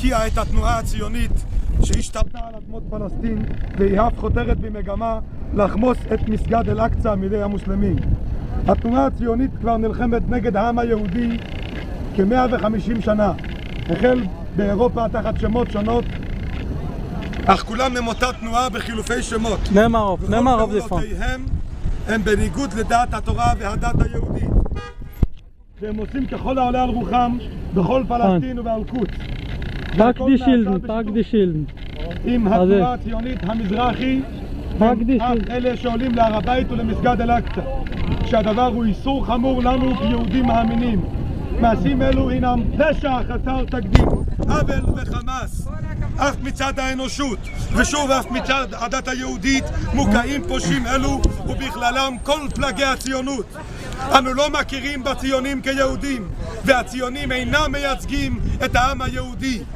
להוקיע את התנועה הציונית שהשתלטה על אדמות פלסטין, והיא אף חותרת במגמה לחמוס את מסגד אל-אקצא מידי המוסלמים. התנועה הציונית כבר נלחמת נגד העם היהודי כ-150 שנה, החל באירופה תחת שמות שונות, אך כולם הם אותה תנועה בחילופי שמות. נאמר פעולותיהם הם בניגוד לדעת התורה והדת היהודית, והם עושים ככל העולה על רוחם בכל פלסטין ובאל-קודס. Pack die Schilden. עם התנועה הציונית המזרחי, אלה שעולים להר הבית ולמסגד אל-אקצא, שהדבר הוא איסור חמור לנו כיהודים מאמינים. מעשים אלו הינם פשע חסר תקדים, עוול וחמאס. אף מצד האנושות ושוב אף מצד הדת היהודית מוקעים פושעים אלו, ובכללם כל פלגי הציונות. אנו לא מכירים בציונים כיהודים, והציונים אינם מייצגים את העם היהודי.